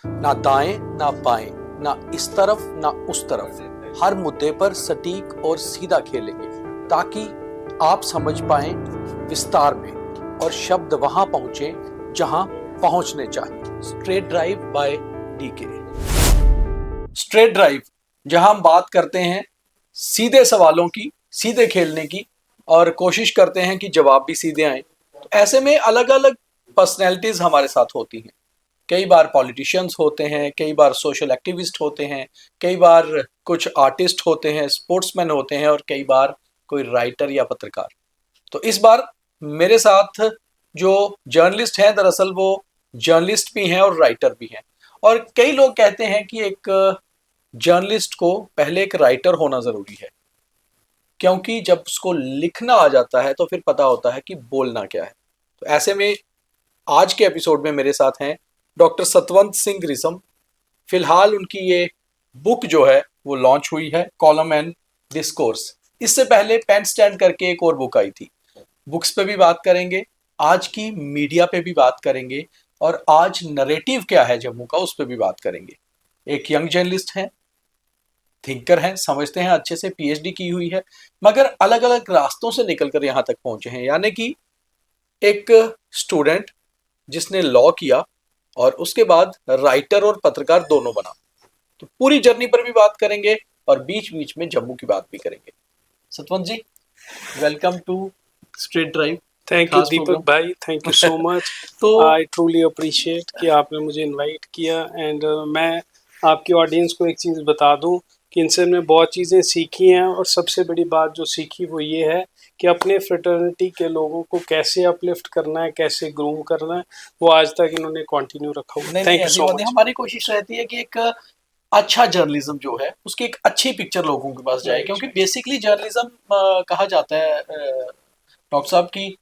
ना दाएं ना बाएं, ना इस तरफ ना उस तरफ, हर मुद्दे पर सटीक और सीधा खेलेंगे ताकि आप समझ पाएं विस्तार में और शब्द वहां पहुंचे जहां पहुंचने चाहिए। Straight drive by DK. Straight drive, जहां हम बात करते हैं सीधे सवालों की, सीधे खेलने की, और कोशिश करते हैं कि जवाब भी सीधे आए। तो ऐसे में अलग अलग पर्सनैलिटीज हमारे साथ होती हैं। कई बार पॉलिटिशियंस होते हैं, कई बार सोशल एक्टिविस्ट होते हैं, कई बार कुछ आर्टिस्ट होते हैं, स्पोर्ट्समैन होते हैं, और कई बार कोई राइटर या पत्रकार। तो इस बार मेरे साथ जो जर्नलिस्ट हैं, दरअसल वो जर्नलिस्ट भी हैं और राइटर भी हैं। और कई लोग कहते हैं कि एक जर्नलिस्ट को पहले एक राइटर होना ज़रूरी है, क्योंकि जब उसको लिखना आ जाता है तो फिर पता होता है कि बोलना क्या है। तो ऐसे में आज के एपिसोड में मेरे साथ हैं डॉक्टर सतवंत सिंह रिसम। फिलहाल उनकी ये बुक जो है वो लॉन्च हुई है, कॉलम एंड डिस्कोर्स। इससे पहले पेन स्टैंड करके एक और बुक आई थी। बुक्स पे भी बात करेंगे, आज की मीडिया पे भी बात करेंगे, और आज नरेटिव क्या है जम्मू का उस पर भी बात करेंगे। एक यंग जर्नलिस्ट हैं, थिंकर हैं, समझते हैं अच्छे से, पीएचडी की हुई है, मगर अलग अलग रास्तों से निकलकर यहाँ तक पहुंचे हैं। यानी कि एक स्टूडेंट जिसने लॉ किया और उसके बाद राइटर और पत्रकार दोनों बना। तो पूरी जर्नी पर भी बात करेंगे और बीच बीच में जम्मू की बात भी करेंगे। Satwant ji, welcome to straight drive. Thank you Deepak भाई, थैंक यू सो मच। तो आई ट्रूली अप्रिशिएट कि आपने मुझे इनवाइट किया। एंड मैं आपकी ऑडियंस को एक चीज़ बता दूं कि इनसे मैं बहुत चीज़ें सीखी हैं, और सबसे बड़ी बात जो सीखी वो ये है कि अपने फ्रेटर्निटी के लोगों को कैसे अपलिफ्ट करना है, कैसे ग्रूम करना है, वो आज तक इन्होंने कंटिन्यू रखा हुआ है। Thank you so much. हमारी कोशिश रहती है कि एक अच्छा जर्नलिज्म जो है उसकी एक अच्छी पिक्चर लोगों के पास जाए, क्योंकि बेसिकली जर्नलिज्म कहा जाता है डॉक्टर साहब की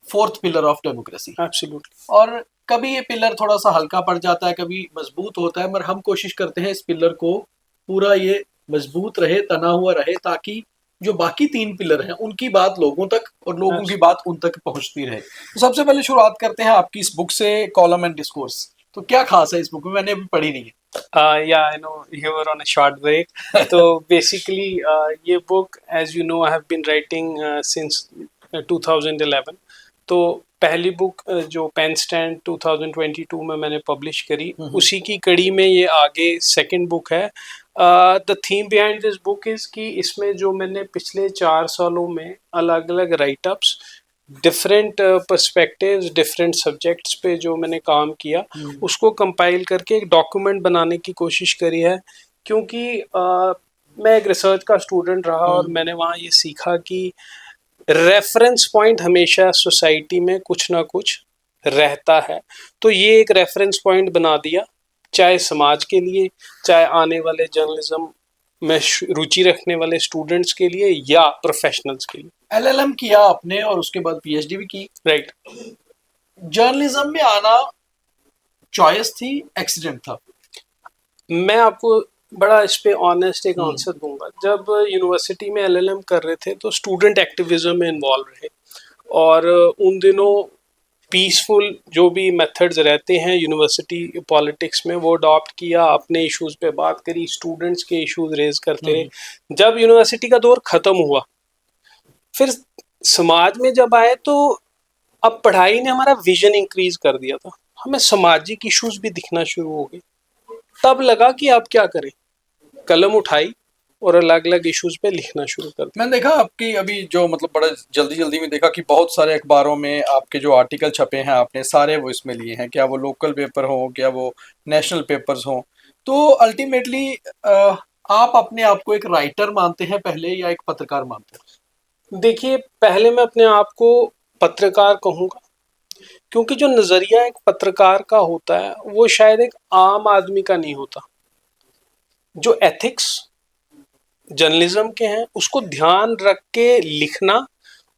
fourth pillar of democracy. Absolutely. और कभी ये पिलर थोड़ा सा हल्का पड़ जाता है, कभी मजबूत होता है, मगर हम कोशिश करते हैं इस पिलर को पूरा ये मजबूत रहे, तना हुआ रहे, ताकि जो बाकी तीन पिलर हैं उनकी बात लोगों तक और लोगों की बात उन तक पहुंचती रहे। तो सबसे पहले शुरुआत करते हैं आपकी इस बुक से, कॉलम एंड डिस्कोर्स। तो क्या खास है इस बुक में? मैंने अभी पढ़ी नहीं है। Yeah, I know you were on a short break. So basically, ये book, as you know, I have been writing since 2011. तो पहली बुक जो पेन स्टैंड 2022 में मैंने पब्लिश करी, उसी की कड़ी में ये आगे सेकंड बुक है। The theme behind this book is कि इसमें जो मैंने पिछले 4 सालों में अलग अलग write-ups, different perspectives, different subjects पे जो मैंने काम किया, उसको कंपाइल करके एक डॉक्यूमेंट बनाने की कोशिश करी है। क्योंकि मैं एक रिसर्च का स्टूडेंट रहा और मैंने वहाँ ये सीखा कि रेफरेंस पॉइंट हमेशा सोसाइटी में कुछ ना कुछ रहता है। तो ये एक रेफरेंस पॉइंट बना दिया, चाहे समाज के लिए, चाहे आने वाले जर्नलिज्म में रुचि रखने वाले स्टूडेंट्स के लिए या प्रोफेशनल्स के लिए। एलएलएम किया आपने और उसके बाद पीएचडी भी की। राइट। जर्नलिज्म में आना चॉइस थी, एक्सीडेंट था? मैं आपको बड़ा इस पे ऑनेस्ट एक आंसर दूंगा। जब यूनिवर्सिटी में एलएलएम कर रहे थे तो स्टूडेंट एक्टिविज्म में इन्वॉल्व रहे, और उन दिनों पीसफुल जो भी मेथड्स रहते हैं यूनिवर्सिटी पॉलिटिक्स में वो अडॉप्ट किया, अपने इश्यूज पे बात करी, स्टूडेंट्स के इश्यूज रेज करते रहे। जब यूनिवर्सिटी का दौर खत्म हुआ, फिर समाज में जब आए, तो अब पढ़ाई ने हमारा विजन इंक्रीज कर दिया था, हमें सामाजिक इश्यूज भी दिखना शुरू हो गए। तब लगा कि अब क्या करें, कलम उठाई और अलग अलग इश्यूज पे लिखना शुरू कर दिया। मैंने देखा आपकी अभी जो मतलब बड़ा जल्दी जल्दी में देखा कि बहुत सारे अखबारों में आपके जो आर्टिकल छपे हैं आपने सारे वो इसमें लिए हैं, क्या वो लोकल पेपर हो, क्या वो नेशनल पेपर्स हो। तो अल्टीमेटली आप अपने आप को एक राइटर मानते हैं पहले या एक पत्रकार मानते हैं? देखिए, पहले मैं अपने आप को पत्रकार कहूँगा, क्योंकि जो नज़रिया एक पत्रकार का होता है वो शायद एक आम आदमी का नहीं होता। जो एथिक्स जर्नलिज्म के हैं उसको ध्यान रख के लिखना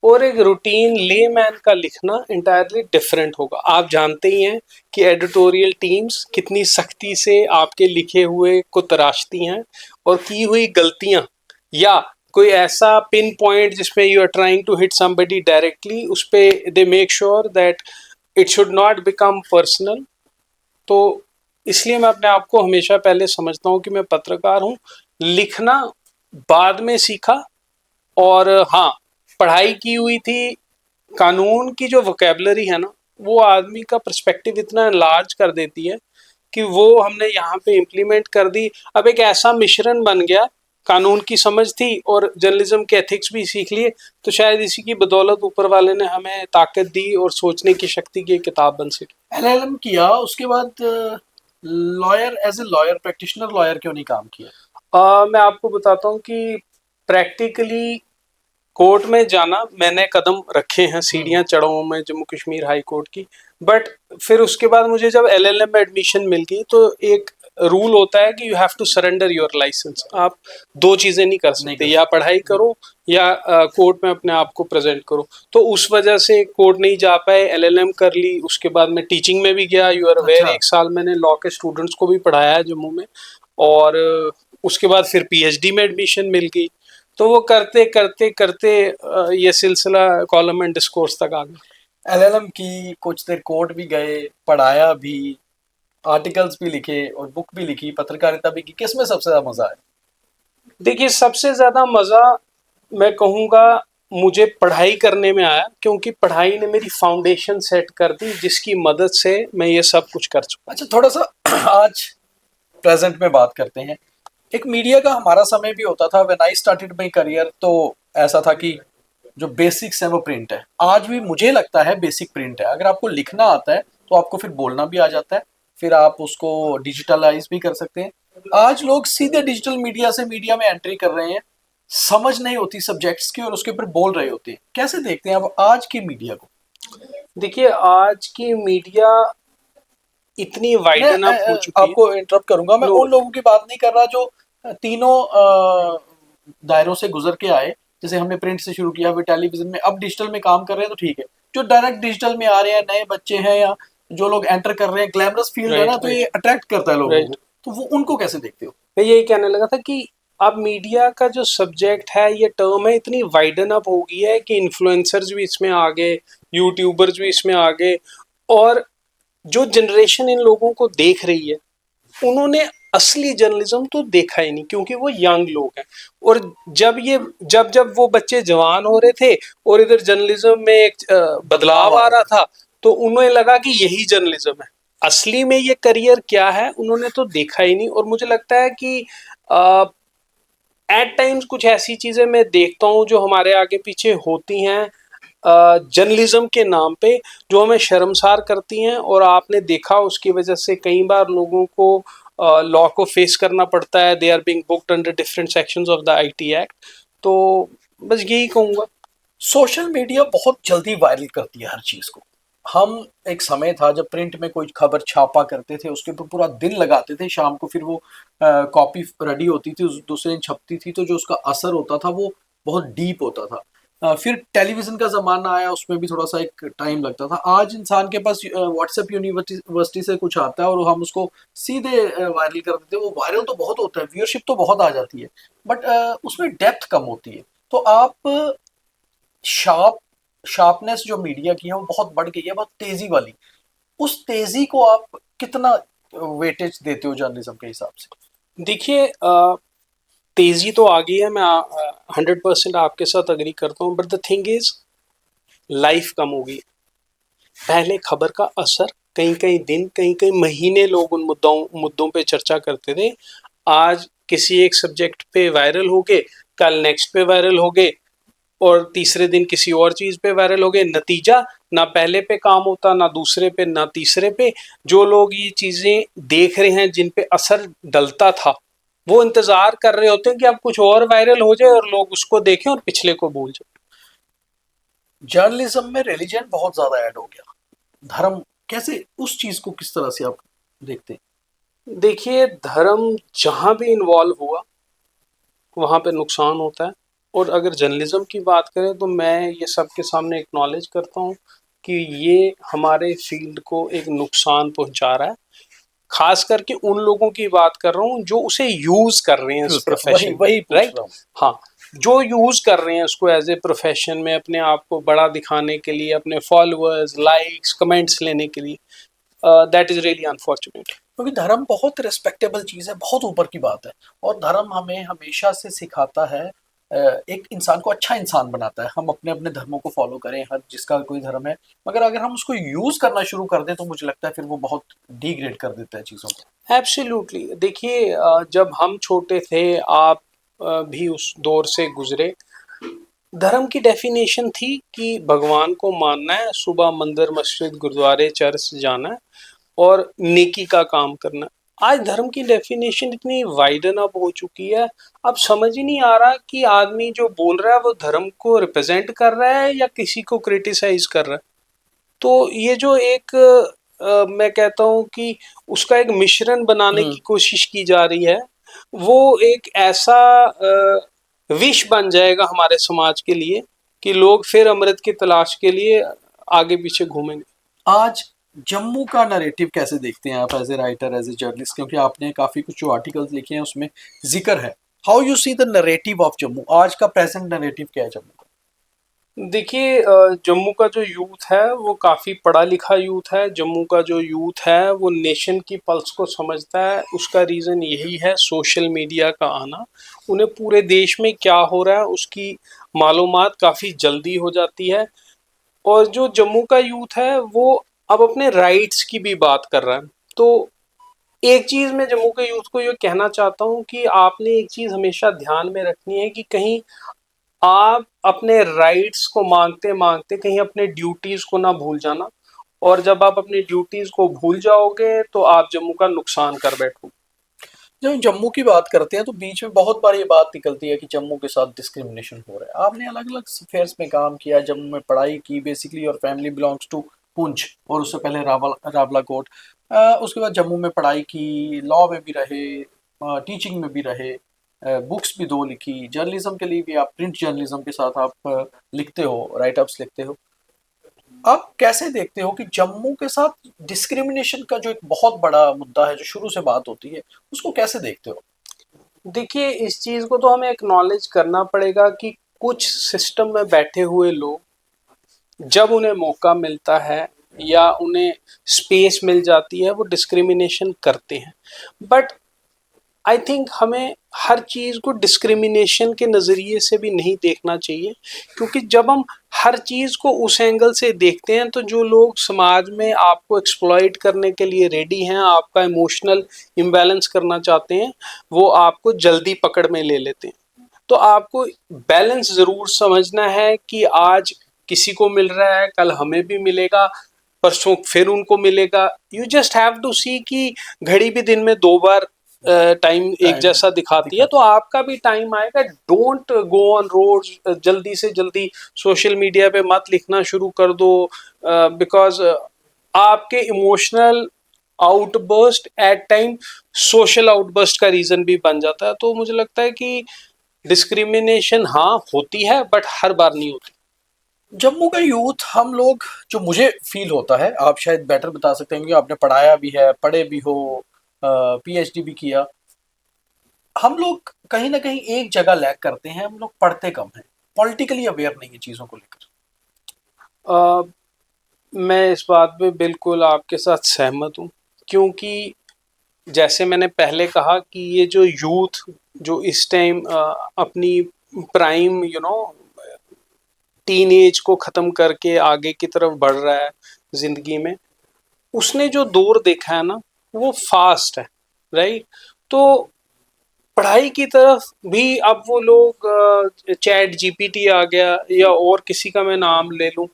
और एक रूटीन लेमैन का लिखना इंटायरली डिफरेंट होगा। आप जानते ही हैं कि एडिटोरियल टीम्स कितनी सख्ती से आपके लिखे हुए को तराशती हैं, और की हुई गलतियां या कोई ऐसा पिन पॉइंट जिसमें you are trying to hit somebody directly, उस पे they make sure that it should not become personal. तो इसलिए मैं अपने आप को हमेशा पहले समझता हूँ कि मैं पत्रकार हूँ। लिखना बाद में सीखा, और हाँ, पढ़ाई की हुई थी। कानून की जो वोकेबलरी है ना, वो आदमी का पर्सपेक्टिव इतना लार्ज कर देती है कि वो हमने यहाँ पे इम्प्लीमेंट कर दी। अब एक ऐसा मिश्रण बन गया, कानून की समझ थी और जर्नलिज्म के एथिक्स भी सीख लिए। तो शायद इसी की बदौलत ऊपर वाले ने हमें ताकत दी और सोचने की शक्ति की एक किताब बन सकी। एलएलएम किया, उसके बाद lawyer, as a lawyer, practitioner lawyer क्यों नहीं काम किया? मैं आपको बताता हूँ कि प्रैक्टिकली कोर्ट में जाना, मैंने कदम रखे हैं, सीढ़ियां चढ़ा हूं मैं जम्मू कश्मीर हाई कोर्ट की। बट फिर उसके बाद मुझे जब एलएलएम में एडमिशन मिल गई तो एक रूल होता है कि you have to surrender your licence. आप दो चीजें नहीं कर सकते, या पढ़ाई करो या कोर्ट में अपने आप को प्रेजेंट करो। तो उस वजह से कोर्ट नहीं जा पाए, एलएलएम कर ली। उसके बाद मैं टीचिंग में भी गया, यू आर अवेयर। अच्छा। 1 साल मैंने लॉ के स्टूडेंट्स को भी पढ़ाया है जम्मू में। और उसके बाद फिर पीएचडी में एडमिशन मिल गई। तो वो करते करते करते ये सिलसिला कॉलम एंड डिस्कोर्स तक आ गया। एलएलएम की, कुछ देर कोर्ट भी गए, पढ़ाया भी, आर्टिकल्स भी लिखे और बुक भी लिखी, पत्रकारिता भी की, किसमें सबसे ज्यादा मजा है? देखिए, सबसे ज्यादा मजा मैं कहूँगा मुझे पढ़ाई करने में आया, क्योंकि पढ़ाई ने मेरी फाउंडेशन सेट कर दी, जिसकी मदद से मैं ये सब कुछ कर चुका। अच्छा, थोड़ा सा आज प्रेजेंट में बात करते हैं। एक मीडिया का हमारा समय भी होता था, when I started my career, तो ऐसा था कि जो बेसिक्स है वो प्रिंट है। आज भी मुझे लगता है बेसिक प्रिंट है। अगर आपको लिखना आता है तो आपको फिर बोलना भी आ जाता है, फिर आप उसको डिजिटलाइज भी कर सकते हैं। आज लोग सीधे डिजिटल मीडिया से मीडिया में एंट्री कर रहे हैं, समझ नहीं होती सब्जेक्ट्स की और उसके ऊपर बोल रहे होते हैं। कैसे देखते हैं आप आज की मीडिया को? देखिए, आज की मीडिया इतनी वाइडन अप हो चुकी है। आपको इंटरप्ट करूंगा, मैं उन लोगों की बात नहीं कर रहा जो तीनों दायरों से गुजर के आए। जैसे हमने प्रिंट से शुरू किया, फिर टेलीविजन में, अब डिजिटल में काम कर रहे हैं, तो ठीक है। जो डायरेक्ट डिजिटल में आ रहे हैं, नए बच्चे हैं, या जो लोग एंटर कर रहे हैं, ग्लैमरस फील्ड है ना, तो ये अट्रैक्ट करता है लोगों को। तो वो उनको कैसे देखते हो? मैं यही कहने लगा था कि अब मीडिया का जो सब्जेक्ट है, ये टर्म है, इतनी वाइडन अप हो गई है कि इन्फ्लुएंसर्स भी इसमें आ गए, यूट्यूबर्स भी इसमें आ गए। और जो जनरेशन इन लोगों को देख रही है, उन्होंने असली जर्नलिज्म तो देखा ही नहीं, क्योंकि वो यंग लोग हैं। और जब जब वो बच्चे जवान हो रहे थे और इधर जर्नलिज्म में एक बदलाव आ रहा था, तो उन्हें लगा कि यही जर्नलिज्म है। असली में ये करियर क्या है, उन्होंने तो देखा ही नहीं। और मुझे लगता है कि एट टाइम्स कुछ ऐसी चीजें मैं देखता हूँ जो हमारे आगे पीछे होती हैं जर्नलिज्म के नाम पे, जो हमें शर्मसार करती हैं। और आपने देखा, उसकी वजह से कई बार लोगों को लॉ को फेस करना पड़ता है। They are being booked under different sections of the IT act. तो बस यही कहूँगा। सोशल मीडिया बहुत जल्दी वायरल करती है हर चीज को। हम, एक समय था जब प्रिंट में कोई खबर छापा करते थे, उसके ऊपर पूरा दिन लगाते थे, शाम को फिर वो कॉपी रेडी होती थी, दूसरे दिन छपती थी, तो जो उसका असर होता था वो बहुत डीप होता था। फिर टेलीविजन का जमाना आया, उसमें भी थोड़ा सा एक टाइम लगता था। आज इंसान के पास व्हाट्सएप यूनिवर्सिटी से कुछ आता है और हम उसको सीधे वायरल कर देते हैं। वो वायरल तो बहुत होता है, व्यूअरशिप तो बहुत आ जाती है, बट उसमें डेप्थ कम होती है। तो आप शार्पनेस जो मीडिया की है वो बहुत बढ़ गई है, बहुत तेजी वाली। उस तेजी को आप कितना वेटेज देते हो जर्नलिज्म के हिसाब से? देखिए, तेजी तो आ गई है, मैं 100% आपके साथ अग्री करता हूँ। But the thing is, life कम हो गई। पहले खबर का असर कई कई दिन, कई कई महीने लोग उन मुद्दों पे चर्चा करते थे। आज किसी एक सब्जेक्ट पे वायरल हो गए, कल नेक्स्ट पे वायरल हो गए, और तीसरे दिन किसी और चीज पे वायरल हो गए। नतीजा, ना पहले पे काम होता, ना दूसरे पे, ना तीसरे पे। जो लोग ये चीजें देख रहे हैं, जिन पे असर डलता था, वो इंतजार कर रहे होते हैं कि अब कुछ और वायरल हो जाए और लोग उसको देखें और पिछले को भूल जाए। जर्नलिज्म में रिलीजन बहुत ज्यादा ऐड हो गया, धर्म। कैसे, उस चीज को किस तरह से आप देखते हैं? देखिए, धर्म जहां भी इन्वॉल्व हुआ, वहां पे नुकसान होता है। और अगर जर्नलिज्म की बात करें, तो मैं ये सबके सामने एक्नॉलेज करता हूँ कि ये हमारे फील्ड को एक नुकसान पहुंचा रहा है। खास करके उन लोगों की बात कर रहा हूँ जो उसे यूज कर रहे हैं इस प्रोफेशन, वही राइट? हाँ, जो यूज कर रहे हैं उसको एज ए प्रोफेशन में, अपने आप को बड़ा दिखाने के लिए, अपने फॉलोअर्स, लाइक्स, कमेंट्स लेने के लिए। That is really unfortunate. क्योंकि धर्म बहुत रिस्पेक्टेबल चीज़ है, बहुत ऊपर की बात है। और धर्म हमें हमेशा से सिखाता है, एक इंसान को अच्छा इंसान बनाता है। हम अपने अपने धर्मों को फॉलो करें, हर जिसका कोई धर्म है, मगर अगर हम उसको यूज़ करना शुरू कर दें तो मुझे लगता है फिर वो बहुत डिग्रेड कर देता है चीज़ों को। एब्सोल्युटली। देखिए, जब हम छोटे थे, आप भी उस दौर से गुजरे। धर्म की डेफिनेशन थी कि भगवान को मानना है, सुबह मंदिर मस्जिद गुरुद्वारे चर्च जाना है और नेकी का काम करना है। आज धर्म की डेफिनेशन इतनी वाइडन अप हो चुकी है, अब समझ ही नहीं आ रहा कि आदमी जो बोल रहा है वो धर्म को रिप्रेजेंट कर रहा है या किसी को क्रिटिसाइज कर रहा है। तो ये जो एक मैं कहता हूँ कि उसका एक मिश्रण बनाने की कोशिश की जा रही है, वो एक ऐसा विष बन जाएगा हमारे समाज के लिए कि लोग फिर अमृत की तलाश के लिए आगे पीछे घूमेंगे। आज जम्मू का नरेटिव कैसे देखते हैं आप, as a writer, as a journalist? क्योंकि आपने काफ़ी कुछ जो आर्टिकल्स लिखे हैं उसमें जिक्र है। How you see the narrative of Jammu? आज का प्रेजेंट नरेटिव क्या है जम्मू का? देखिए, जम्मू का जो यूथ है वो काफ़ी पढ़ा लिखा यूथ है। जम्मू का जो यूथ है वो नेशन की पल्स को समझता है। उसका रीज़न यही है सोशल मीडिया का आना। उन्हें पूरे देश में क्या हो रहा है उसकी मालूमात काफ़ी जल्दी हो जाती है। और जो जम्मू का यूथ है वो अब अपने राइट्स की भी बात कर रहा है। तो एक चीज़ मैं जम्मू के यूथ को ये कहना चाहता हूँ कि आपने एक चीज़ हमेशा ध्यान में रखनी है कि कहीं आप अपने राइट्स को मांगते मांगते कहीं अपने ड्यूटीज को ना भूल जाना। और जब आप अपनी ड्यूटीज को भूल जाओगे तो आप जम्मू का नुकसान कर बैठोगे। जब हम जम्मू की बात करते हैं तो बीच में बहुत बार ये बात निकलती है कि जम्मू के साथ डिस्क्रिमिनेशन हो रहा है। आपने अलग अलग स्फेयर्स में काम किया, जम्मू में पढ़ाई की बेसिकली, और फैमिली बिलोंग्स टू पुंछ, और उससे पहले रावला कोट। उसके बाद जम्मू में पढ़ाई की, लॉ में भी रहे, टीचिंग में भी रहे, बुक्स भी 2 लिखी, जर्नलिज्म के लिए भी आप प्रिंट जर्नलिज्म के साथ आप लिखते हो, राइटअप्स लिखते हो। आप कैसे देखते हो कि जम्मू के साथ डिस्क्रिमिनेशन का जो एक बहुत बड़ा मुद्दा है, जो शुरू से बात होती है, उसको कैसे देखते हो? देखिए, इस चीज़ को तो हमें एक्नॉलेज करना पड़ेगा कि कुछ सिस्टम में बैठे हुए लोग जब उन्हें मौका मिलता है या उन्हें स्पेस मिल जाती है वो डिस्क्रिमिनेशन करते हैं। बट आई थिंक हमें हर चीज़ को डिस्क्रिमिनेशन के नज़रिए से भी नहीं देखना चाहिए, क्योंकि जब हम हर चीज़ को उस एंगल से देखते हैं तो जो लोग समाज में आपको एक्सप्लॉइट करने के लिए रेडी हैं, आपका इमोशनल इम्बैलेंस करना चाहते हैं, वो आपको जल्दी पकड़ में ले लेते हैं। तो आपको बैलेंस ज़रूर समझना है कि आज किसी को मिल रहा है, कल हमें भी मिलेगा, परसों फिर उनको मिलेगा। यू जस्ट हैव टू सी कि घड़ी भी दिन में 2 बार टाइम एक जैसा दिखाती है, तो आपका भी टाइम आएगा। डोंट गो ऑन रोड, जल्दी से जल्दी सोशल मीडिया पे मत लिखना शुरू कर दो, बिकॉज आपके emotional outburst at time social outburst का रीजन भी बन जाता है। तो मुझे लगता है कि डिस्क्रिमिनेशन हाँ होती है, बट हर बार नहीं होती। जम्मू का यूथ, हम लोग, जो मुझे फील होता है, आप शायद बेटर बता सकते हैं क्योंकि आपने पढ़ाया भी है, पढ़े भी हो, पीएचडी भी किया। हम लोग कहीं ना कहीं एक जगह लैग करते हैं, हम लोग पढ़ते कम हैं, पॉलिटिकली अवेयर नहीं है चीज़ों को लेकर। अ, मैं इस बात पे बिल्कुल आपके साथ सहमत हूँ, क्योंकि जैसे मैंने पहले कहा कि ये जो यूथ जो इस टाइम अपनी प्राइम टीन एज को ख़त्म करके आगे की तरफ बढ़ रहा है ज़िंदगी में, उसने जो दौर देखा है ना वो फास्ट है, राइट? तो पढ़ाई की तरफ भी अब वो लोग, चैट जीपीटी आ गया या और किसी का मैं नाम ले लूँ,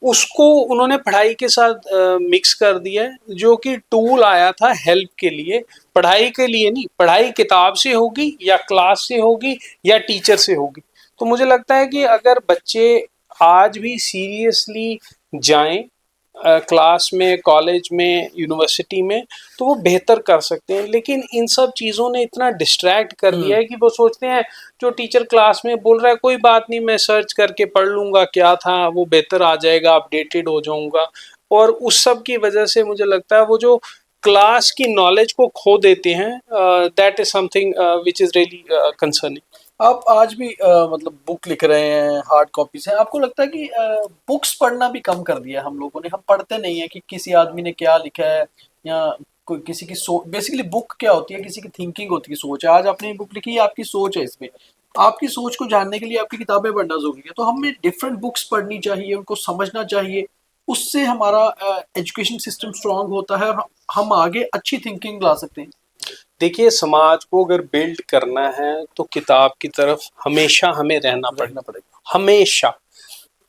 उसको उन्होंने पढ़ाई के साथ मिक्स कर दिया है। जो कि टूल आया था हेल्प के लिए, पढ़ाई के लिए नहीं। पढ़ाई किताब से होगी या क्लास से होगी या टीचर से होगी। तो मुझे लगता है कि अगर बच्चे आज भी सीरियसली जाएं क्लास में, कॉलेज में, यूनिवर्सिटी में, तो वो बेहतर कर सकते हैं। लेकिन इन सब चीज़ों ने इतना डिस्ट्रैक्ट कर दिया है कि वो सोचते हैं जो टीचर क्लास में बोल रहा है कोई बात नहीं, मैं सर्च करके पढ़ लूँगा, क्या था, वो बेहतर आ जाएगा, अपडेटेड हो जाऊँगा। और उस सब की वजह से मुझे लगता है वो जो क्लास की नॉलेज को खो देते हैं, that is something which is really concerning. आप आज भी मतलब बुक लिख रहे हैं, हार्ड कॉपीज हैं, आपको लगता है कि बुक्स पढ़ना भी कम कर दिया है हम लोगों ने, हम पढ़ते नहीं है कि किसी आदमी ने क्या लिखा है, या कोई किसी की सोच, बेसिकली बुक क्या होती है, किसी की थिंकिंग होती है, सोच है। आज आपने बुक लिखी है, आपकी सोच है इसमें, आपकी सोच को जानने के लिए आपकी किताबें पढ़ना जरूरी है, तो हमें डिफरेंट बुक्स पढ़नी चाहिए, उनको समझना चाहिए, उससे हमारा एजुकेशन सिस्टम स्ट्रांग होता है और हम आगे अच्छी थिंकिंग ला सकते हैं। देखिए, समाज को अगर बिल्ड करना है तो किताब की तरफ हमेशा हमें रहना रहना पड़ेगा, पड़ेगा। हमेशा।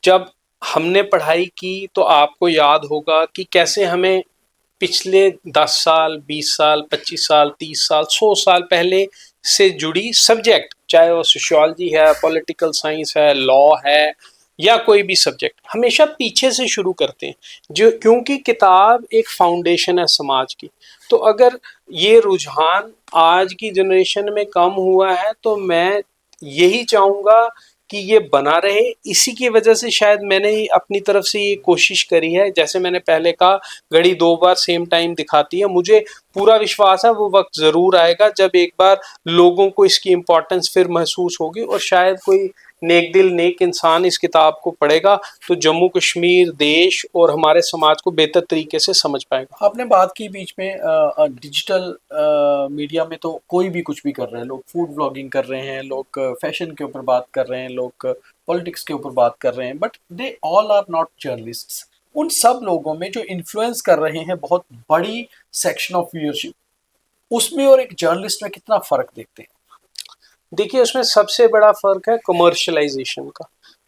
जब हमने पढ़ाई की तो आपको याद होगा कि कैसे हमें पिछले 10 साल, 20 साल, 25 साल, 30 साल, 100 साल पहले से जुड़ी सब्जेक्ट, चाहे वो सोशियोलॉजी है, पॉलिटिकल साइंस है, लॉ है, या कोई भी सब्जेक्ट, हमेशा पीछे से शुरू करते हैं, जो क्योंकि किताब एक फाउंडेशन है समाज की। तो अगर ये रुझान आज की जनरेशन में कम हुआ है तो मैं यही चाहूँगा कि ये बना रहे। इसी की वजह से शायद मैंने अपनी तरफ से ये कोशिश करी है। जैसे मैंने पहले कहा, घड़ी 2 बार सेम टाइम दिखाती है। मुझे पूरा विश्वास है वो वक्त ज़रूर आएगा जब एक बार लोगों को इसकी इम्पोर्टेंस फिर महसूस होगी, और शायद कोई नेक दिल नेक इंसान इस किताब को पढ़ेगा तो जम्मू कश्मीर, देश और हमारे समाज को बेहतर तरीके से समझ पाएगा। आपने बात की बीच में डिजिटल मीडिया में तो कोई भी कुछ भी कर रहे हैं, लोग फूड व्लॉगिंग कर रहे हैं, लोग फैशन के ऊपर बात कर रहे हैं, लोग पॉलिटिक्स के ऊपर बात कर रहे हैं, but they all are not journalists. उन सब लोगों में जो इन्फ्लुएंस कर रहे हैं बहुत बड़ी सेक्शन ऑफ व्यूअरशिप, उसमें और एक जर्नलिस्ट में कितना फर्क देखते हैं? देखिए, उसमें सबसे बड़ा फ़र्क है कमर्शियलाइज़ेशन का।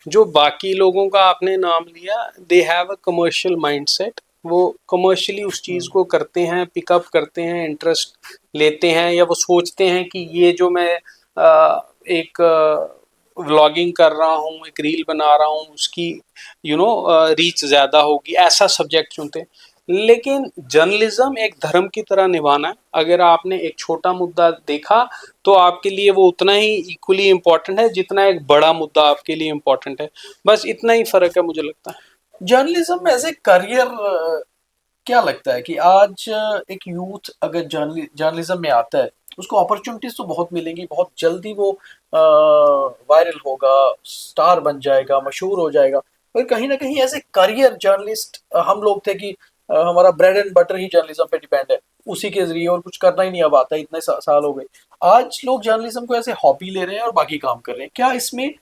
जो बाकी लोगों का आपने नाम लिया, they have a commercial mindset. वो कमर्शियली उस चीज़ को करते हैं, पिकअप करते हैं, इंटरेस्ट लेते हैं, या वो सोचते हैं कि ये जो मैं एक व्लॉगिंग कर रहा हूँ, एक रील बना रहा हूँ, उसकी रीच ज़्यादा होगी, ऐसा सब्जेक्ट चुनते हैं। लेकिन जर्नलिज्म एक धर्म की तरह निभाना है। अगर आपने एक छोटा मुद्दा देखा तो आपके लिए वो उतना ही इक्वली इम्पोर्टेंट है जितना एक बड़ा मुद्दा आपके लिए इम्पोर्टेंट है। बस इतना ही फ़र्क है, मुझे लगता है। जर्नलिज्म एज ए करियर, क्या लगता है कि आज एक यूथ अगर जर्नलिज्म में आता है, उसको अपॉर्चुनिटीज तो बहुत मिलेंगी, बहुत जल्दी वो वायरल होगा, स्टार बन जाएगा, मशहूर हो जाएगा, पर कहीं ना कहीं एज ए करियर जर्नलिस्ट हम लोग थे कि हमारा bread and butter he journalism पे डिपेंड है, उसी के जरिए और कुछ करना ही नहीं अब आता, इतने साल हो गए। आज लोग जर्नलिज्म को ऐसे हॉबी ले रहे हैं और बाकी काम कर रहे हैं, क्या इसमें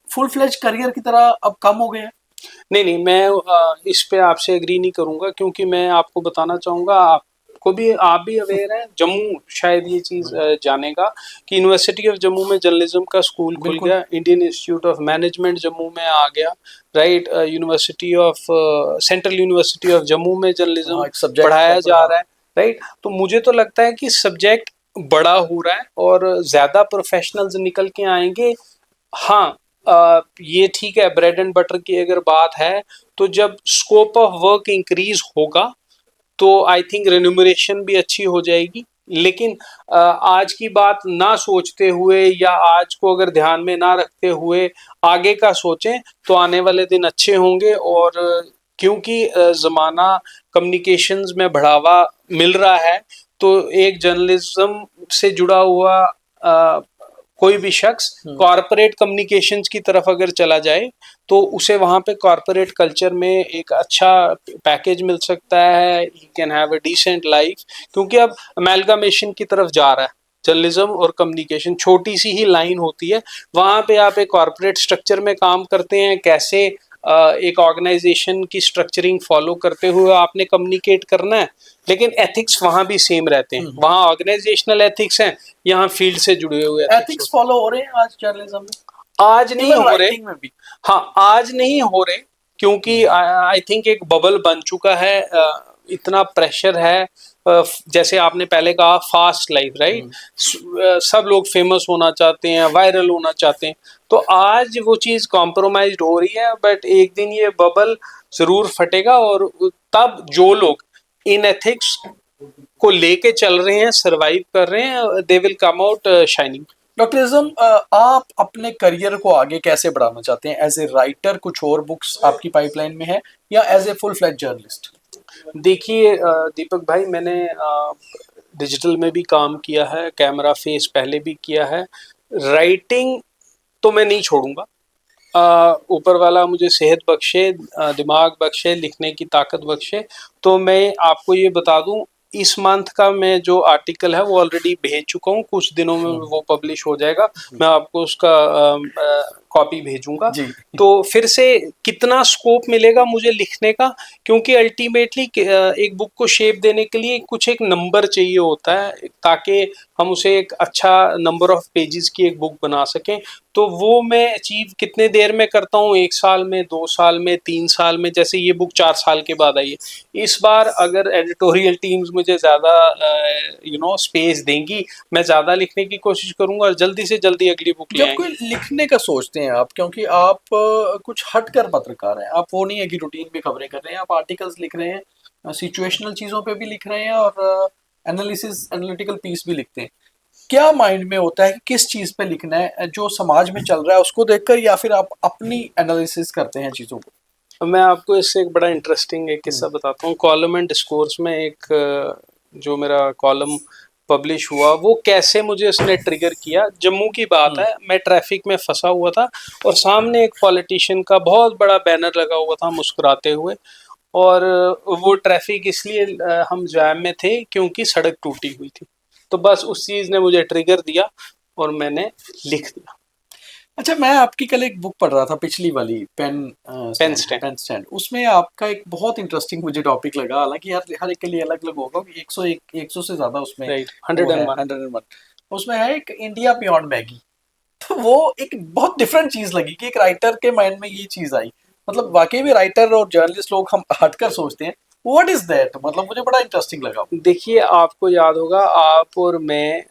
फुल फ्लेज करियर की तरह अब कम हो गए हैं? नहीं, नहीं, मैं इस पे आपसे एग्री नहीं करूँगा, क्योंकि मैं आपको बताना चाहूँगा, आप भी अवेयर हैं, जम्मू शायद ये चीज़ जानेगा कि यूनिवर्सिटी ऑफ जम्मू में जर्नलिज्म का स्कूल खुल बिल्कुल। गया, Indian institute of management Jammu में आ गया, right? University of central university of Jammu में जर्नलिज्म हाँ, एक सब्जेक्ट पढ़ाया प्रॉपर, जा हाँ। रहा है, राइट? तो मुझे तो लगता है कि सब्जेक्ट बड़ा हो रहा है और ज़्यादा प्रोफेशनल्स निकल के आएंगे। हाँ, ये ठीक है, ब्रेड एंड बटर की अगर बात है, तो जब स्कोप ऑफ वर्क इंक्रीज होगा तो आई थिंक रेन्यूमरेशन भी अच्छी हो जाएगी। लेकिन आज की बात ना सोचते हुए, या आज को अगर ध्यान में ना रखते हुए आगे का सोचें तो आने वाले दिन अच्छे होंगे। और क्योंकि ज़माना कम्युनिकेशंस में बढ़ावा मिल रहा है, तो एक जर्नलिज्म से जुड़ा हुआ कोई भी शख्स कॉरपोरेट कम्युनिकेशंस की तरफ अगर चला जाए तो उसे वहाँ पे कॉरपोरेट कल्चर में एक अच्छा पैकेज मिल सकता है, he can have a decent life, क्योंकि अब अमेलगामेशन की तरफ जा रहा है। जर्नलिज्म और कम्युनिकेशन छोटी सी ही लाइन होती है, वहाँ पे आप एक कॉरपोरेट स्ट्रक्चर में काम करते हैं, कैसे एक ऑर्गेनाइजेशन की स्ट्रक्चरिंग फॉलो करते हुए आपने कम्युनिकेट करना है, लेकिन एथिक्स वहाँ भी सेम रहते हैं। वहाँ ऑर्गेनाइजेशनल एथिक्स हैं, यहाँ फील्ड से जुड़े हुए एथिक्स फॉलो हो रहे हैं आज जर्नलिज्म में, आज नहीं इवन हो रहे। राइटिंग में भी? हाँ, आज नहीं हो रहे, क्योंकि आई थिंक एक बबल बन चुका है, इतना प्रेशर है। जैसे आपने पहले कहा, फास्ट लाइफ, राइट? सब लोग फेमस होना चाहते हैं, वायरल होना चाहते हैं, तो आज वो चीज़ कॉम्प्रोमाइज्ड हो रही है। बट एक दिन ये बबल जरूर फटेगा, और तब जो लोग इन एथिक्स को लेके चल रहे हैं, सरवाइव कर रहे हैं, they will come out shining. Doctor ism, आप अपने करियर को आगे कैसे बढ़ाना चाहते हैं? एज ए राइटर कुछ और बुक्स आपकी पाइपलाइन में है, या as a full fledge journalist? देखिए दीपक भाई, मैंने डिजिटल में भी काम किया है, कैमरा फेस पहले भी किया है, राइटिंग तो मैं नहीं छोड़ूंगा। ऊपर वाला मुझे सेहत बख्शे, दिमाग बख्शे, लिखने की ताकत बख्शे, तो मैं आपको ये बता दूं, इस मंथ का मैं जो आर्टिकल है वो ऑलरेडी भेज चुका हूँ, कुछ दिनों में वो पब्लिश हो जाएगा, मैं आपको उसका कॉपी भेजूंगा। जी। तो फिर से कितना स्कोप मिलेगा मुझे लिखने का, क्योंकि अल्टीमेटली एक बुक को शेप देने के लिए कुछ एक नंबर चाहिए होता है, ताकि हम उसे एक अच्छा नंबर ऑफ पेजेस की एक बुक बना सकें। तो वो मैं अचीव कितने देर में करता हूँ, 1 साल में, 2 साल में, 3 साल में। जैसे ये बुक 4 साल के बाद आई है, इस बार अगर एडिटोरियल टीम्स मुझे ज़्यादा स्पेस देंगी, मैं ज़्यादा लिखने की कोशिश करूँगा और जल्दी से जल्दी अगली बुक ले जब आएंगे। कोई लिखने का सोचते हैं आप, क्योंकि आप कुछ हटकर पत्रकार हैं, आप वो नहीं है कि रूटीन में खबरें कर रहे हैं, आप आर्टिकल्स लिख रहे हैं, सिचुएशनल चीज़ों पे भी लिख रहे हैं और एनालिसिस एनालिटिकल पीस भी लिखते हैं। क्या माइंड में होता है कि किस चीज़ पे लिखना है, जो समाज में चल रहा है उसको देखकर, या फिर आप अपनी एनालिसिस करते हैं चीज़ों को? मैं आपको इससे एक बड़ा इंटरेस्टिंग एक किस्सा बताता हूँ। कॉलम एंड डिस्कोर्स में एक जो मेरा कॉलम पब्लिश हुआ, वो कैसे मुझे उसने ट्रिगर किया। जम्मू की बात है, मैं ट्रैफिक में फंसा हुआ था और सामने एक पॉलिटिशियन का बहुत बड़ा बैनर लगा हुआ था मुस्कुराते हुए, और वो ट्रैफिक इसलिए हम जैम में थे क्योंकि सड़क टूटी हुई थी। तो बस उस चीज़ ने मुझे ट्रिगर दिया और मैंने लिख दिया। अच्छा, मैं आपकी कल एक बुक पढ़ रहा था, पिछली वाली, पेन स्टैंड। Pen stand. उसमें आपका एक बहुत इंटरेस्टिंग मुझे टॉपिक लगा, हालांकि हर एक के लिए अलग अलग होगा कि 100 से ज्यादा उसमें राइट, वो है, 101। 101। उसमें है एक इंडिया बियॉन्ड मैगी। तो वो एक बहुत डिफरेंट चीज लगी कि एक राइटर के माइंड में ये चीज आई। मतलब वाकई में राइटर और जर्नलिस्ट लोग हम हटकर सोचते हैं, व्हाट इज दैट, मतलब मुझे बड़ा इंटरेस्टिंग लगा। देखिए, आपको याद होगा, आप और मैं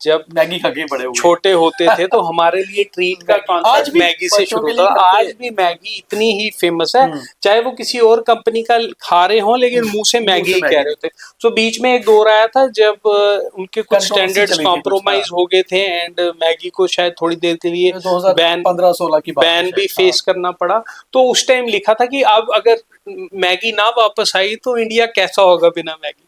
जब मैगी खा के बड़े हुए। छोटे होते थे तो हमारे लिए ट्रीट का मैगी आज कॉन्सेप्ट भी मैगी से बच्चों शुरू के होता लिए था। खाते आज हैं। भी मैगी इतनी ही फेमस है, चाहे वो किसी और कंपनी का खा रहे हों, लेकिन मुंह से मैगी ही कह रहे होते। तो बीच में एक दौर आया था जब उनके कुछ कंट्रोवर्सी स्टैंडर्ड्स चली थी कुछ, हाँ। कॉम्प्रोमाइज हो गए थे, एंड मैगी को शायद थोड़ी देर के लिए ये 2015-16 की बात है बैन भी शायद, हाँ। फेस करना पड़ा। तो उस टाइम लिखा था कि अब अगर मैगी ना वापस आई तो इंडिया कैसा होगा बिना मैगी।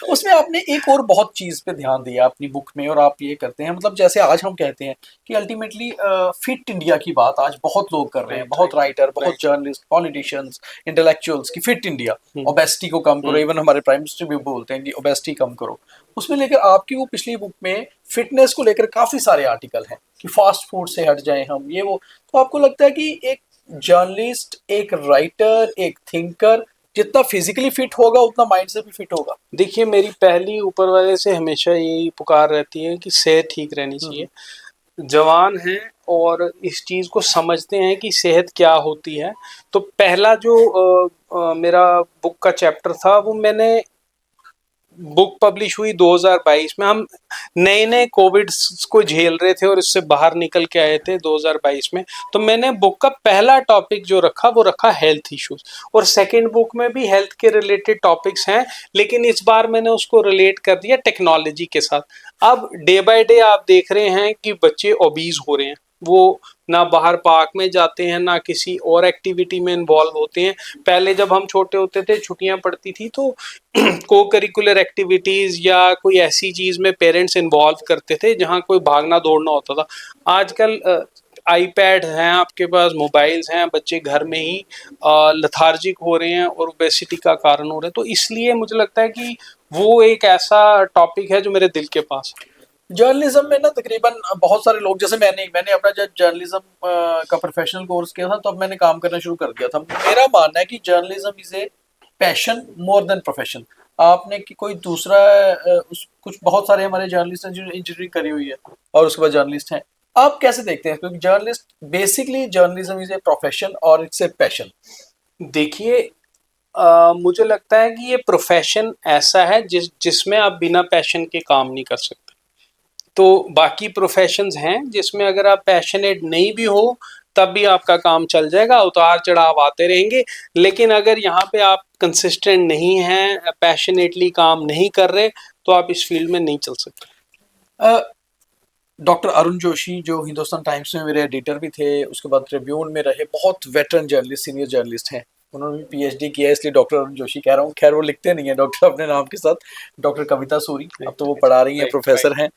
उसमें आपने एक और बहुत चीज पे ध्यान दिया अपनी बुक में, और आप ये करते हैं, मतलब जैसे आज हम कहते हैं कि अल्टीमेटली फिट इंडिया की बात आज बहुत लोग कर रहे हैं, बहुत राइटर, बहुत जर्नलिस्ट, पॉलिटिशियंस, इंटेलेक्चुअल्स की फिट इंडिया, ओबेसिटी को कम करो। इवन हमारे प्राइम मिनिस्टर भी बोलते हैं कि ओबेसिटी कम करो। उसमें लेकर आपकी वो पिछली बुक में फिटनेस को लेकर काफी सारे आर्टिकल हैं कि फास्ट फूड से हट जाए हम, ये वो। तो आपको लगता है कि एक जर्नलिस्ट, एक राइटर, एक थिंकर जितना फिजिकली फिट होगा उतना माइंड से भी फिट होगा? देखिए, मेरी पहली ऊपर वाले से हमेशा यही पुकार रहती है कि सेहत ठीक रहनी चाहिए। जवान हैं और इस चीज़ को समझते हैं कि सेहत क्या होती है। तो पहला जो मेरा बुक का चैप्टर था, वो मैंने बुक पब्लिश हुई 2022 में। हम नए नए कोविड को झेल रहे थे और इससे बाहर निकल के आए थे 2022 में। तो मैंने बुक का पहला टॉपिक जो रखा वो रखा हेल्थ इश्यूज, और सेकंड बुक में भी हेल्थ के रिलेटेड टॉपिक्स हैं, लेकिन इस बार मैंने उसको रिलेट कर दिया टेक्नोलॉजी के साथ। अब डे बाय डे आप देख रहे हैं कि बच्चे ओबीज हो रहे हैं, वो ना बाहर पार्क में जाते हैं, ना किसी और एक्टिविटी में इन्वॉल्व होते हैं। पहले जब हम छोटे होते थे, छुट्टियां पड़ती थी, तो को करिकुलर एक्टिविटीज़ या कोई ऐसी चीज़ में पेरेंट्स इन्वॉल्व करते थे जहाँ कोई भागना दौड़ना होता था। आजकल आईपैड हैं आपके पास, मोबाइल्स हैं, बच्चे घर में ही लथार्जिक हो रहे हैं और ओबेसिटी का कारण हो रहे हैं। तो इसलिए मुझे लगता है कि वो एक ऐसा टॉपिक है जो मेरे दिल के पास है। जर्नलिज्म में ना तकरीबन बहुत सारे लोग, जैसे मैंने अपना जब जर्नलिज्म का प्रोफेशनल कोर्स किया था तब मैंने काम करना शुरू कर दिया था। मेरा मानना है कि journalism is a passion more than profession. आपने कि कोई दूसरा कुछ बहुत सारे हमारे जर्नलिस्ट हैं जो इंजीनियरिंग करी हुई है और उसके बाद जर्नलिस्ट हैं। आप कैसे देखते हैं, क्योंकि journalist basically journalism is a profession और इट्स ए पैशन? देखिए, मुझे लगता है कि ये प्रोफेशन ऐसा है जिसमें आप बिना पैशन के काम नहीं कर सकते। तो बाकी प्रोफेशंस हैं जिसमें अगर आप पैशनेट नहीं भी हो तब भी आपका काम चल जाएगा, उतार चढ़ाव आते रहेंगे। लेकिन अगर यहाँ पे आप कंसिस्टेंट नहीं हैं, पैशनेटली काम नहीं कर रहे, तो आप इस फील्ड में नहीं चल सकते। डॉक्टर अरुण जोशी जो हिंदुस्तान टाइम्स में मेरे एडिटर भी थे, उसके बाद ट्रिब्यून में रहे, बहुत वेटरन जर्नलिस्ट, सीनियर जर्नलिस्ट हैं। उन्होंने भी पीएचडी किया है, इसलिए डॉक्टर अरुण जोशी कह रहा हूँ। खैर वो लिखते नहीं है डॉक्टर अपने नाम के साथ। डॉक्टर कविता सूरी अब तो वो पढ़ा रही हैं, प्रोफेसर हैं।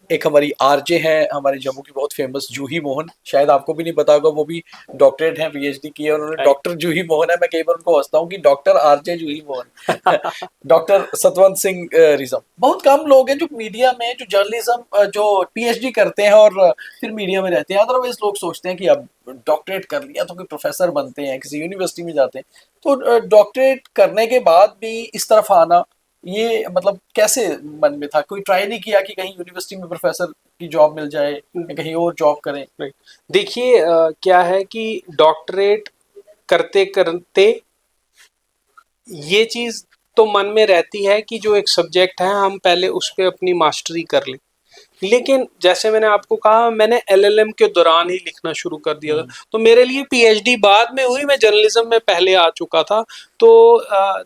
एक हमारी आरजे हैं हमारे जम्मू की बहुत फेमस जूही मोहन, शायद आपको भी नहीं पता होगा, वो भी डॉक्टरेट हैं, पीएचडी की है उन्होंने, Right. डॉक्टर जूही मोहन है। मैं कई बार उनको हंसता हूँ कि डॉक्टर आरजे जूही मोहन डॉक्टर सतवंत सिंह रिजम। बहुत कम लोग हैं जो मीडिया में, जो जर्नलिज्म, जो पीएचडी करते हैं और फिर मीडिया में रहते हैं। अदरवाइज लोग सोचते हैं कि अब डॉक्टरेट कर लिया तो कोई प्रोफेसर बनते हैं, किसी यूनिवर्सिटी में जाते हैं। तो डॉक्टरेट करने के बाद भी इस तरफ आना, ये मतलब कैसे मन में था? कोई ट्राई नहीं किया कि कहीं यूनिवर्सिटी में प्रोफेसर की जॉब मिल जाए या कहीं और जॉब करें? राइट, देखिए क्या है कि डॉक्टरेट करते करते ये चीज तो मन में रहती है कि जो एक सब्जेक्ट है हम पहले उस पर अपनी मास्टरी कर लें। लेकिन जैसे मैंने आपको कहा, मैंने एलएलएम के दौरान ही लिखना शुरू कर दिया था, तो मेरे लिए पीएचडी बाद में हुई, मैं जर्नलिज्म में पहले आ चुका था। तो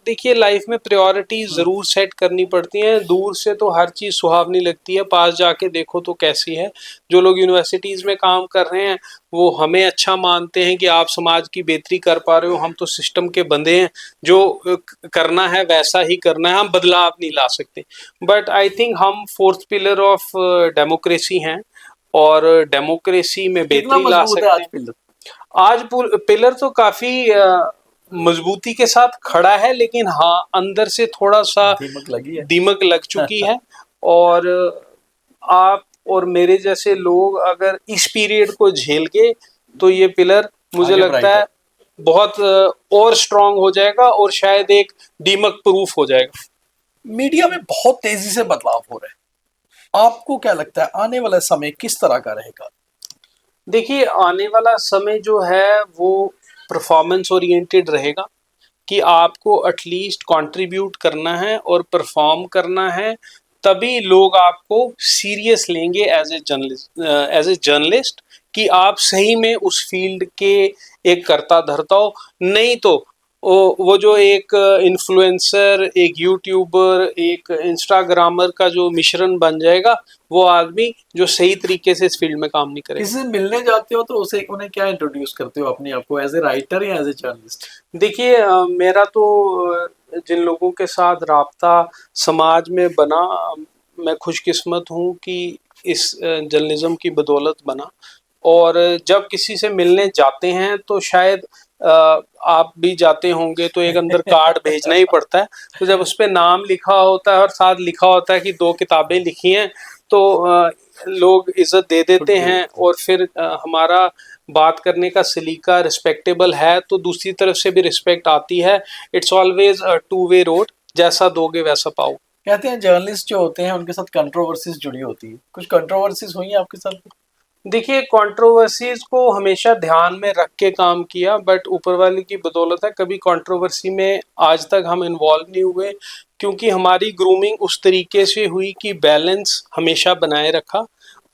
देखिए लाइफ में प्रायोरिटी ज़रूर सेट करनी पड़ती हैं। दूर से तो हर चीज़ सुहावनी लगती है, पास जाके देखो तो कैसी है। जो लोग यूनिवर्सिटीज़ में काम कर रहे हैं वो हमें अच्छा मानते हैं कि आप समाज की बेहतरी कर पा रहे हो, हम तो सिस्टम के बंदे हैं, जो करना है वैसा ही करना है, हम बदलाव नहीं ला सकते। बट आई थिंक हम फोर्थ पिलर ऑफ डेमोक्रेसी हैं और डेमोक्रेसी में कितना बेहतरी ला मजबूत सकते है आज हैं। पिलर? आज पिलर तो काफी मजबूती के साथ खड़ा है, लेकिन हाँ अंदर से थोड़ा सा दीमक लगी है। दीमक लग चुकी है। और आप और मेरे जैसे लोग अगर इस पीरियड को झेल के, तो ये पिलर मुझे आगे लगता ब्राइट है बहुत और स्ट्रांग हो जाएगा और शायद एक दीमक प्रूफ हो जाएगा। मीडिया में बहुत तेजी से बदलाव हो रहा है, आपको क्या लगता है आने वाला समय किस तरह का रहेगा? देखिए आने वाला समय जो है वो परफॉर्मेंस ओरिएंटेड रहेगा, कि आपको एटलीस्ट कंट्रीब्यूट करना है और परफॉर्म करना है, तभी लोग आपको सीरियस लेंगे एज ए जर्नलिस्ट, कि आप सही में उस फील्ड के एक करता धरता हो। नहीं तो वो जो एक इन्फ्लुएंसर, एक यूट्यूबर, एक इंस्टाग्रामर का जो मिश्रण बन जाएगा, वो आदमी जो सही तरीके से इस फील्ड में काम नहीं करेगा। किसी से मिलने जाते हो तो उसे उन्हें क्या इंट्रोड्यूस करते हो अपने आप को, एज ए राइटर या एज ए जर्नलिस्ट? देखिए मेरा तो जिन लोगों के साथ राब्ता समाज में बना, मैं खुशकिस्मत हूँ कि इस जर्नलिज्म की बदौलत बना। और जब किसी से मिलने जाते हैं तो शायद आप भी जाते होंगे, तो एक अंदर कार्ड भेजना ही पड़ता है। तो जब उस पर नाम लिखा होता है और साथ लिखा होता है कि 2 किताबें लिखी हैं, तो लोग इज्जत दे देते हैं। और फिर हमारा बात करने का सलीका रिस्पेक्टेबल है तो दूसरी तरफ से भी रिस्पेक्ट आती है। It's always a two way road, जैसा दोगे वैसा पाओ। कहते हैं जर्नलिस्ट जो होते हैं उनके साथ कंट्रोवर्सीज जुड़ी होती है, कुछ कंट्रोवर्सीज हुई हैं आपके साथ? देखिए कंट्रोवर्सीज को हमेशा ध्यान में रख के काम किया, बट ऊपर वाले की बदौलत है कभी कंट्रोवर्सी में आज तक हम इन्वॉल्व नहीं हुए, क्योंकि हमारी ग्रूमिंग उस तरीके से हुई कि बैलेंस हमेशा बनाए रखा।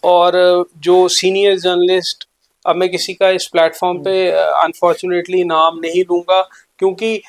और जो सीनियर जर्नलिस्ट, अब मैं किसी का इस प्लेटफॉर्म पे अनफॉर्चुनेटली नाम नहीं लूँगा, क्योंकि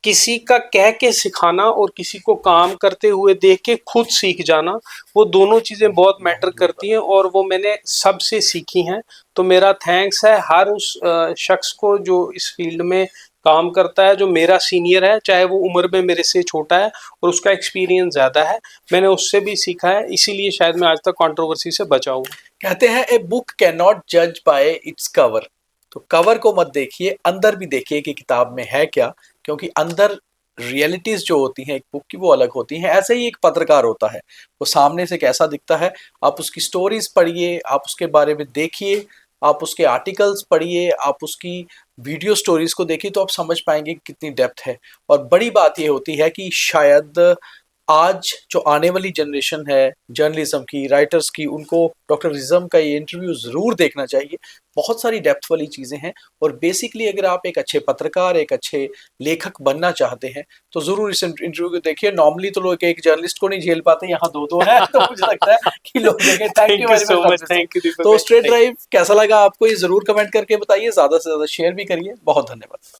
किसी का कह के सिखाना और किसी को काम करते हुए देख के खुद सीख जाना, वो दोनों चीज़ें बहुत मैटर करती हैं और वो मैंने सबसे सीखी हैं। तो मेरा थैंक्स है हर उस शख्स को जो इस फील्ड में काम करता है, जो मेरा सीनियर है, चाहे वो उम्र में मेरे से छोटा है और उसका एक्सपीरियंस ज़्यादा है। मैंने उससे भी सीखा है, इसीलिए शायद मैं आज तक कंट्रोवर्सी से बचा हूँ। कहते हैं ए बुक कैन नॉट जज बाय इट्स कवर, तो कवर को मत देखिए, अंदर भी देखिए कि किताब में है क्या, क्योंकि अंदर रियलिटीज जो होती हैं एक बुक की वो अलग होती हैं। ऐसे ही एक पत्रकार होता है, वो सामने से कैसा दिखता है, आप उसकी स्टोरीज पढ़िए, आप उसके बारे में देखिए, आप उसके आर्टिकल्स पढ़िए, आप उसकी वीडियो स्टोरीज को देखिए, तो आप समझ पाएंगे कि कितनी डेप्थ है। और बड़ी बात ये होती है कि शायद आज जो आने वाली जनरेशन है जर्नलिज्म की, राइटर्स की, उनको डॉक्टर रिजम का ये इंटरव्यू ज़रूर देखना चाहिए। बहुत सारी डेप्थ वाली चीज़ें हैं और बेसिकली अगर आप एक अच्छे पत्रकार, एक अच्छे लेखक बनना चाहते हैं तो ज़रूर इस इंटरव्यू को देखिए। नॉर्मली तो लोग एक जर्नलिस्ट को नहीं झेल पाते, यहाँ 2-2 हैं तो मुझे लगता है कि लोग देखें। Thank you very much. Thank you. तो स्ट्रेट ड्राइव कैसा लगा आपको, ये ज़रूर कमेंट करके बताइए, ज़्यादा से ज़्यादा शेयर भी करिए। बहुत धन्यवाद।